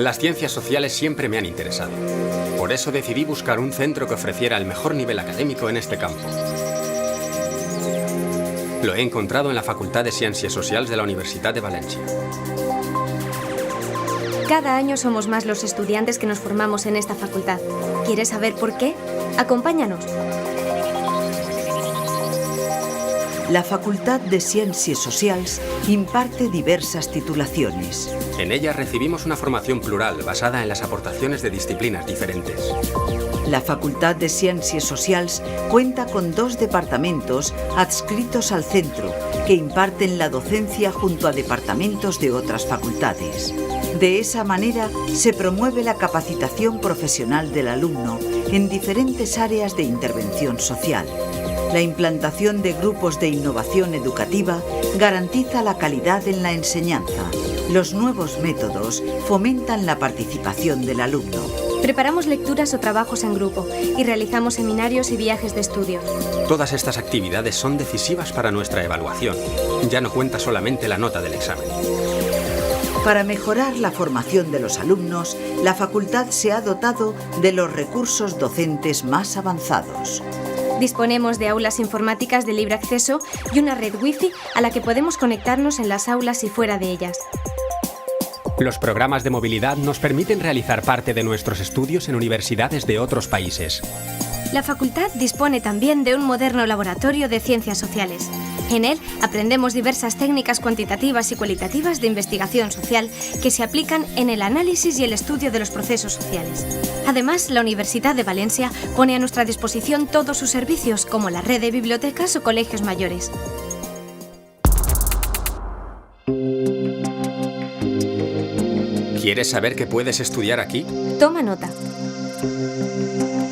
Las ciencias sociales siempre me han interesado. Por eso decidí buscar un centro que ofreciera el mejor nivel académico en este campo. Lo he encontrado en la Facultad de Ciencias Sociales de la Universitat de Valencia. Cada año somos más los estudiantes que nos formamos en esta facultad. ¿Quieres saber por qué? Acompáñanos. La Facultad de Ciencias Sociales imparte diversas titulaciones. En ella recibimos una formación plural basada en las aportaciones de disciplinas diferentes. La Facultad de Ciencias Sociales cuenta con 2 departamentos adscritos al centro que imparten la docencia junto a departamentos de otras facultades. De esa manera se promueve la capacitación profesional del alumno en diferentes áreas de intervención social. La implantación de grupos de innovación educativa garantiza la calidad en la enseñanza. Los nuevos métodos fomentan la participación del alumno. Preparamos lecturas o trabajos en grupo y realizamos seminarios y viajes de estudio. Todas estas actividades son decisivas para nuestra evaluación. Ya no cuenta solamente la nota del examen. Para mejorar la formación de los alumnos, la facultad se ha dotado de los recursos docentes más avanzados. Disponemos de aulas informáticas de libre acceso y una red Wi-Fi a la que podemos conectarnos en las aulas y fuera de ellas. Los programas de movilidad nos permiten realizar parte de nuestros estudios en universidades de otros países. La facultad dispone también de un moderno laboratorio de ciencias sociales. En él aprendemos diversas técnicas cuantitativas y cualitativas de investigación social que se aplican en el análisis y el estudio de los procesos sociales. Además, la Universitat de Valencia pone a nuestra disposición todos sus servicios, como la red de bibliotecas o colegios mayores. ¿Quieres saber qué puedes estudiar aquí? Toma nota.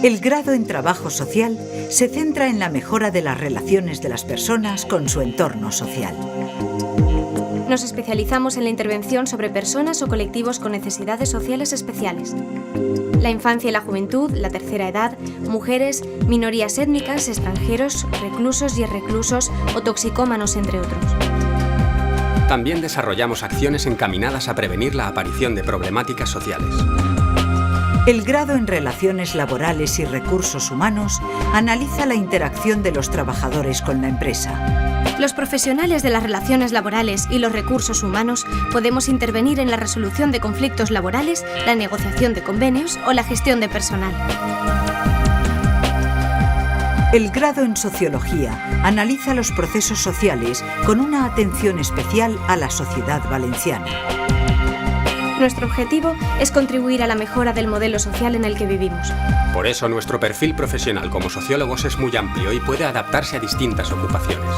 El grado en trabajo social se centra en la mejora de las relaciones de las personas con su entorno social. Nos especializamos en la intervención sobre personas o colectivos con necesidades sociales especiales. La infancia y la juventud, la tercera edad, mujeres, minorías étnicas, extranjeros, reclusos y reclusos o toxicómanos, entre otros. También desarrollamos acciones encaminadas a prevenir la aparición de problemáticas sociales. El grado en Relaciones Laborales y Recursos Humanos analiza la interacción de los trabajadores con la empresa. Los profesionales de las relaciones laborales y los recursos humanos podemos intervenir en la resolución de conflictos laborales, la negociación de convenios o la gestión de personal. El grado en Sociología analiza los procesos sociales con una atención especial a la sociedad valenciana. Nuestro objetivo es contribuir a la mejora del modelo social en el que vivimos. Por eso nuestro perfil profesional como sociólogos es muy amplio y puede adaptarse a distintas ocupaciones.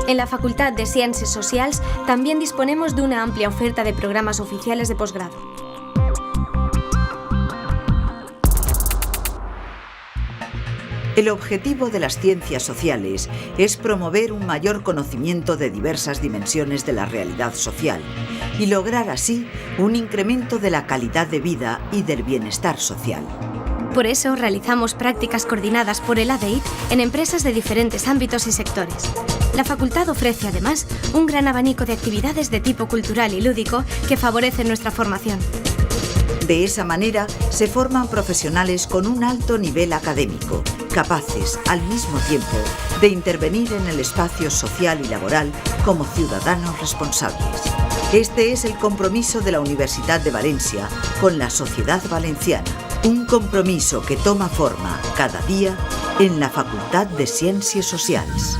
En la Facultad de Ciencias Sociales también disponemos de una amplia oferta de programas oficiales de posgrado. El objetivo de las ciencias sociales es promover un mayor conocimiento de diversas dimensiones de la realidad social y lograr así un incremento de la calidad de vida y del bienestar social. Por eso realizamos prácticas coordinadas por el ADEIT en empresas de diferentes ámbitos y sectores. La facultad ofrece además un gran abanico de actividades de tipo cultural y lúdico que favorecen nuestra formación. De esa manera se forman profesionales con un alto nivel académico, capaces, al mismo tiempo, de intervenir en el espacio social y laboral como ciudadanos responsables. Este es el compromiso de la Universitat de Valencia con la sociedad valenciana, un compromiso que toma forma cada día en la Facultad de Ciencias Sociales.